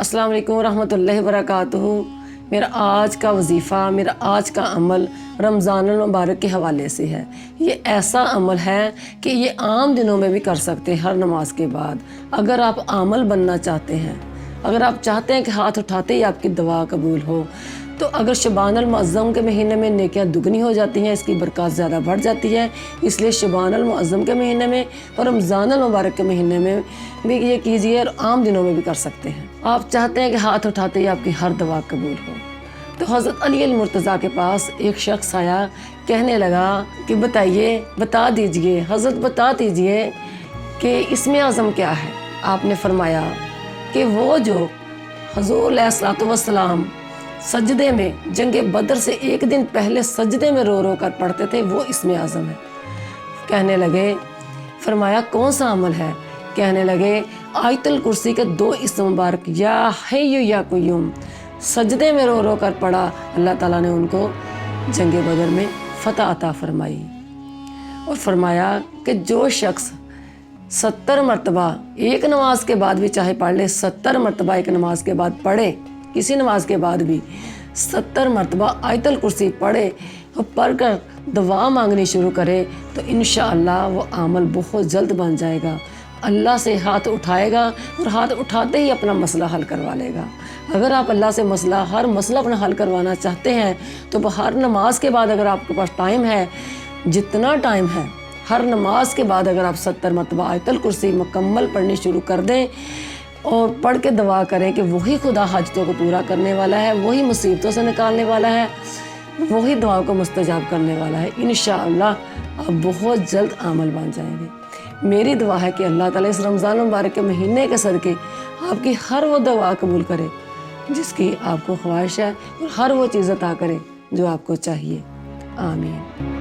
السلام علیکم ورحمۃ اللہ وبرکاتہ۔ میرا آج کا وظیفہ، میرا آج کا عمل رمضان المبارک کے حوالے سے ہے۔ یہ ایسا عمل ہے کہ یہ عام دنوں میں بھی کر سکتے ہیں ہر نماز کے بعد۔ اگر آپ عامل بننا چاہتے ہیں، اگر آپ چاہتے ہیں کہ ہاتھ اٹھاتے ہی آپ کی دعا قبول ہو، تو اگر شعبان المعظم کے مہینے میں نیکیاں دگنی ہو جاتی ہیں، اس کی برکات زیادہ بڑھ جاتی ہے، اس لیے شعبان المعظم کے مہینے میں اور رمضان المبارک کے مہینے میں بھی یہ کیجیے، اور عام دنوں میں بھی کر سکتے ہیں۔ آپ چاہتے ہیں کہ ہاتھ اٹھاتے ہی آپ کی ہر دعا قبول ہو، تو حضرت علی المرتضیٰ کے پاس ایک شخص آیا، کہنے لگا کہ بتا دیجئے حضرت، بتا دیجئے کہ اسم اعظم کیا ہے۔ آپ نے فرمایا کہ وہ جو حضور علیہ الصلوۃ والسلام سجدے میں جنگ بدر سے ایک دن پہلے سجدے میں رو رو کر پڑھتے تھے، وہ اسم اعظم ہے۔ کہنے لگے، فرمایا کون سا عمل ہے؟ کہنے لگے آیت الکرسی کے 2 اسم مبارک، یا حی یا قیوم، سجدے میں رو رو کر پڑھا، اللہ تعالیٰ نے ان کو جنگ بدر میں فتح عطا فرمائی۔ اور فرمایا کہ جو شخص 70 مرتبہ ایک نماز کے بعد بھی چاہے پڑھ لے، 70 مرتبہ ایک نماز کے بعد پڑھے، کسی نماز کے بعد بھی 70 مرتبہ آیت الکرسی پڑھے اور پڑھ کر دعا مانگنی شروع کرے، تو انشاءاللہ وہ عمل بہت جلد بن جائے گا۔ اللہ سے ہاتھ اٹھائے گا اور ہاتھ اٹھاتے ہی اپنا مسئلہ حل کروا لے گا۔ اگر آپ اللہ سے ہر مسئلہ اپنا حل کروانا چاہتے ہیں، تو ہر نماز کے بعد اگر آپ کے پاس ٹائم ہے، جتنا ٹائم ہے، ہر نماز کے بعد اگر آپ 70 مرتبہ آیت الکرسی مکمل پڑھنی شروع کر دیں اور پڑھ کے دعا کریں کہ وہی خدا حاجتوں کو پورا کرنے والا ہے، وہی مصیبتوں سے نکالنے والا ہے، وہی دعا کو مستجاب کرنے والا ہے، انشاءاللہ آپ بہت جلد عامل بن جائیں گے۔ میری دعا ہے کہ اللہ تعالیٰ اس رمضان المبارک کے مہینے کے صدقے آپ کی ہر وہ دعا قبول کرے جس کی آپ کو خواہش ہے، اور ہر وہ چیز عطا کرے جو آپ کو چاہیے۔ آمین۔